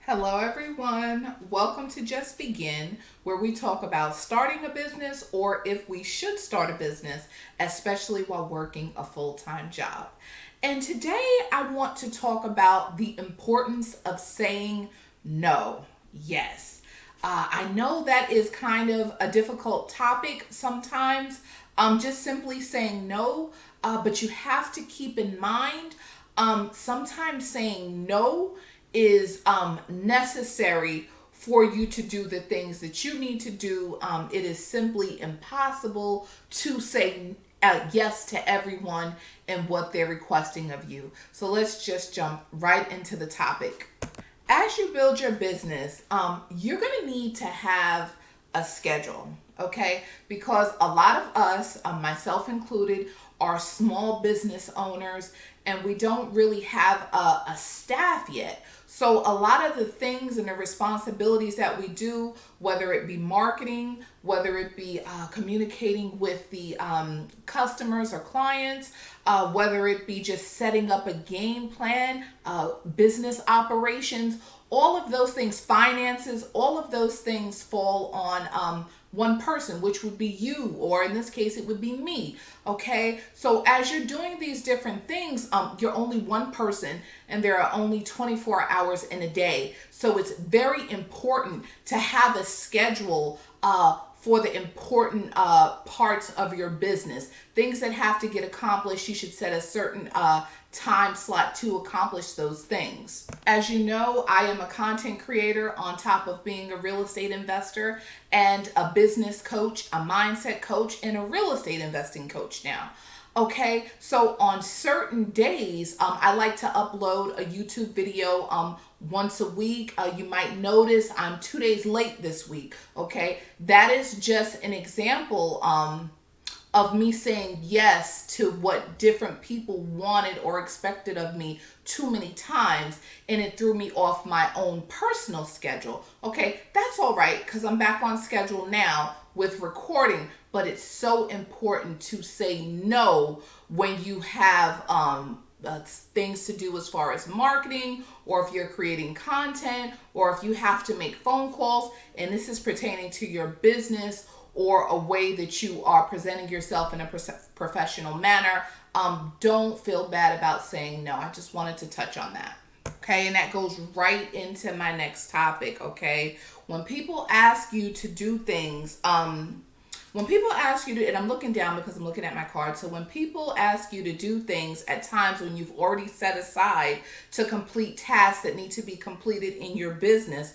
Hello, everyone. Welcome to Just Begin, where we talk about starting a business or if we should start a business, especially while working a full time job. And today I want to talk about the importance of saying no. Yes. I know that is kind of a difficult topic sometimes, just simply saying no, but you have to keep in mind sometimes saying no is necessary for you to do the things that you need to do. It is simply impossible to say yes to everyone and what they're requesting of you. So let's just jump right into the topic. As you build your business, you're going to need to have a schedule, okay? Because a lot of us, myself included, are small business owners and we don't really have a staff yet. So a lot of the things and the responsibilities that we do, whether it be marketing, whether it be communicating with the customers or clients, whether it be just setting up a game plan, business operations, all of those things, finances, all of those things fall on one person, which would be you, or in this case, it would be me. Okay, so as you're doing these different things, you're only one person, and there are only 24 hours in a day. So it's very important to have a schedule for the important parts of your business. Things that have to get accomplished, you should set a certain time slot to accomplish those things. As you know, I am a content creator on top of being a real estate investor and a business coach, a mindset coach, and a real estate investing coach now. Okay, so on certain days, I like to upload a YouTube video once a week. You might notice I'm 2 days late this week. Okay, that is just an example of me saying yes to what different people wanted or expected of me too many times, and it threw me off my own personal schedule. Okay, that's all right because I'm back on schedule now with recording, but it's so important to say no when you have things to do as far as marketing, or if you're creating content, or if you have to make phone calls, and this is pertaining to your business or a way that you are presenting yourself in a professional manner. Don't feel bad about saying no. I just wanted to touch on that. Okay, and that goes right into my next topic. Okay, when people ask you to do things, when people ask you to, and I'm looking down because I'm looking at my card. So when people ask you to do things at times when you've already set aside to complete tasks that need to be completed in your business,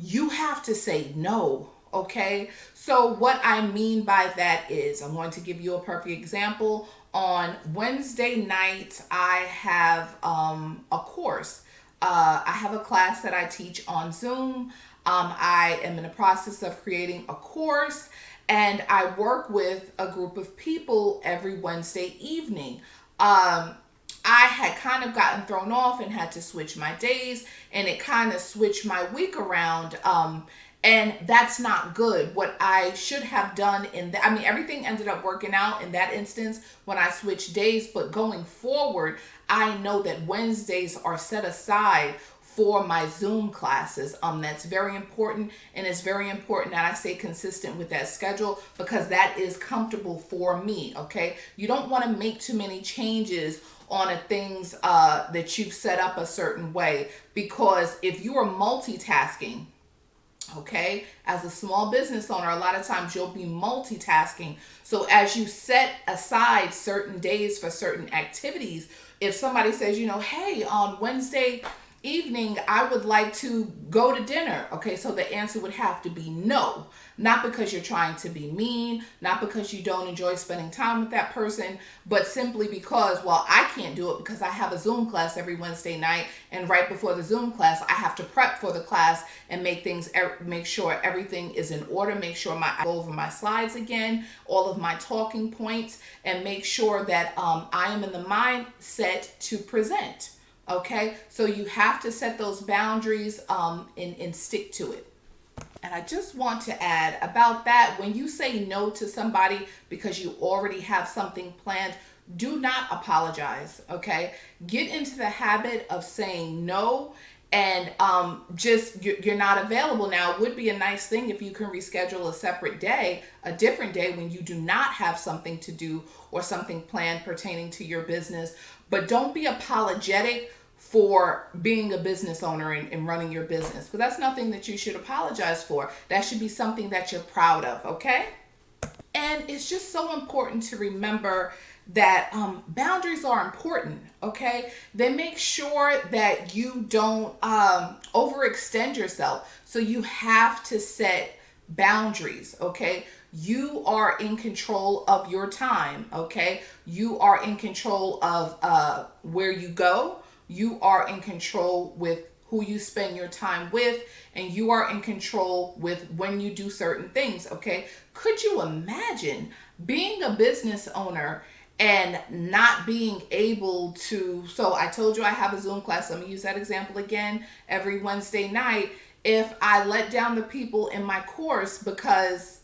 you have to say no. Okay, so what I mean by that is, I'm going to give you a perfect example. On Wednesday nights, I have a course. I have a class that I teach on Zoom. I am in the process of creating a course, and I work with a group of people every Wednesday evening. I had kind of gotten thrown off and had to switch my days, and it kind of switched my week around. And that's not good. What I should have done everything ended up working out in that instance when I switched days, but going forward, I know that Wednesdays are set aside for my Zoom classes. That's very important, and it's very important that I stay consistent with that schedule because that is comfortable for me. Okay, you don't want to make too many changes on things that you've set up a certain way, because if you are multitasking, okay, as a small business owner, a lot of times you'll be multitasking. So as you set aside certain days for certain activities, if somebody says, hey, on Wednesday evening, I would like to go to dinner. Okay, so the answer would have to be no. Not because you're trying to be mean, not because you don't enjoy spending time with that person, but simply because, well, I can't do it because I have a Zoom class every Wednesday night, and right before the Zoom class, I have to prep for the class and make sure everything is in order, make sure I go over my slides again, all of my talking points, and make sure that I am in the mindset to present. Okay, so you have to set those boundaries and stick to it. And I just want to add about that, when you say no to somebody because you already have something planned, do not apologize, okay? Get into the habit of saying no and just you're not available. Now, it would be a nice thing if you can reschedule a separate day, a different day when you do not have something to do or something planned pertaining to your business. But don't be apologetic for being a business owner and running your business, because that's nothing that you should apologize for. That should be something that you're proud of, okay? And it's just so important to remember that boundaries are important, okay? They make sure that you don't overextend yourself. So you have to set boundaries, okay? You are in control of your time, okay? You are in control of where you go. You are in control with who you spend your time with, and you are in control with when you do certain things, okay? Could you imagine being a business owner and not being able to? So I told you I have a Zoom class. Let me use that example again. Every Wednesday night, if I let down the people in my course because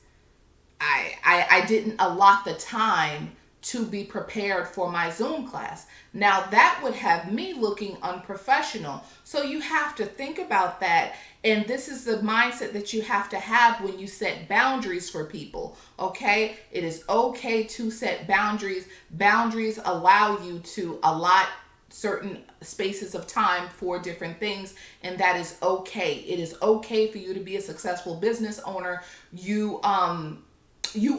I didn't allot the time to be prepared for my Zoom class. Now that would have me looking unprofessional. So you have to think about that. And this is the mindset that you have to have when you set boundaries for people. Okay? It is okay to set boundaries. Boundaries allow you to allot certain spaces of time for different things, and that is okay. It is okay for you to be a successful business owner. You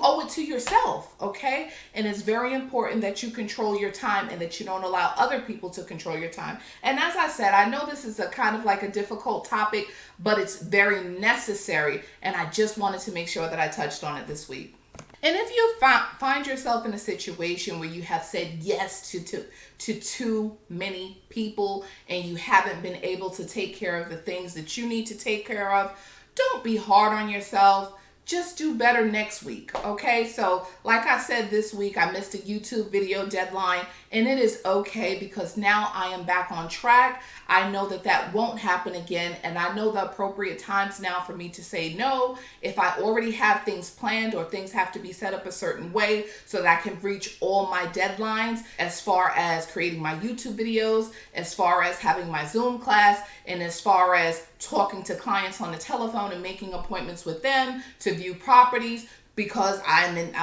owe it to yourself, okay? And it's very important that you control your time and that you don't allow other people to control your time. And as I said, I know this is a kind of like a difficult topic, but it's very necessary, and I just wanted to make sure that I touched on it this week. And if you find yourself in a situation where you have said yes to too many people and you haven't been able to take care of the things that you need to take care of, don't be hard on yourself. Just do better next week, okay? So like I said, this week I missed a YouTube video deadline, and it is okay because now I am back on track. I know that that won't happen again, and I know the appropriate times now for me to say no if I already have things planned or things have to be set up a certain way so that I can reach all my deadlines as far as creating my YouTube videos, as far as having my Zoom class, and as far as talking to clients on the telephone and making appointments with them to view properties, because I'm in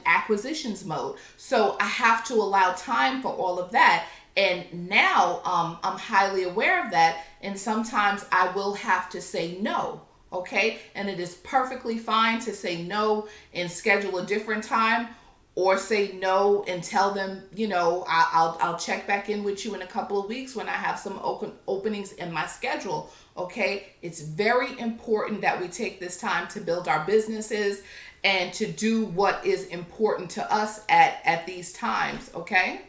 acquisitions mode. So I have to allow time for all of that. And now I'm highly aware of that. And sometimes I will have to say no. Okay. And it is perfectly fine to say no and schedule a different time, or say no and tell them, I'll check back in with you in a couple of weeks when I have some openings in my schedule. Okay. It's very important that we take this time to build our businesses and to do what is important to us at these times. Okay.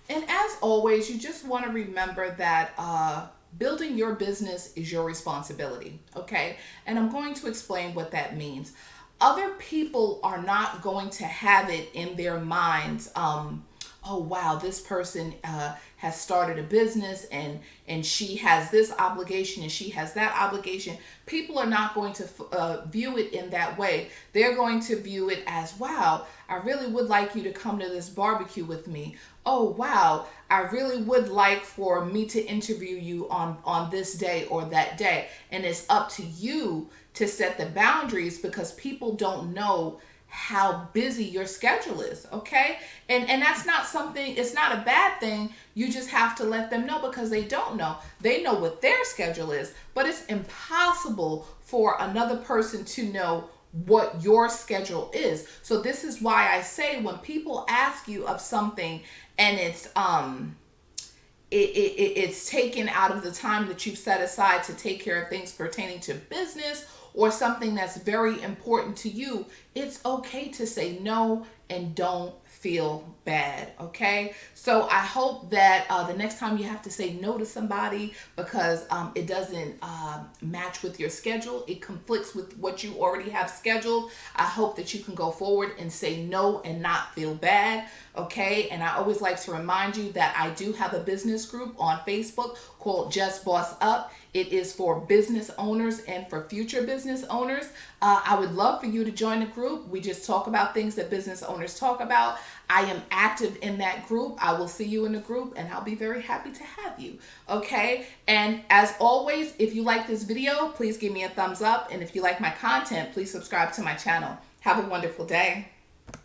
And as always, you just want to remember that building your business is your responsibility. Okay. And I'm going to explain what that means. Other people are not going to have it in their minds, oh wow, this person has started a business and she has this obligation and she has that obligation. People are not going to view it in that way. They're going to view it as, wow, I really would like you to come to this barbecue with me. Oh wow, I really would like for me to interview you on this day or that day. And it's up to you to set the boundaries, because people don't know how busy your schedule is, okay? And that's not something, it's not a bad thing. You just have to let them know, because they don't know. They know what their schedule is, but it's impossible for another person to know what your schedule is. So this is why I say, when people ask you of something and it's taken out of the time that you've set aside to take care of things pertaining to business or something that's very important to you, it's okay to say no and don't feel bad, okay? So I hope that the next time you have to say no to somebody because it doesn't match with your schedule, it conflicts with what you already have scheduled, I hope that you can go forward and say no and not feel bad, okay? And I always like to remind you that I do have a business group on Facebook called Just Boss Up. It is for business owners and for future business owners. I would love for you to join the group. We just talk about things that business owners talk about. I am active in that group. I will see you in the group and I'll be very happy to have you. Okay. And as always, if you like this video, please give me a thumbs up. And if you like my content, please subscribe to my channel. Have a wonderful day.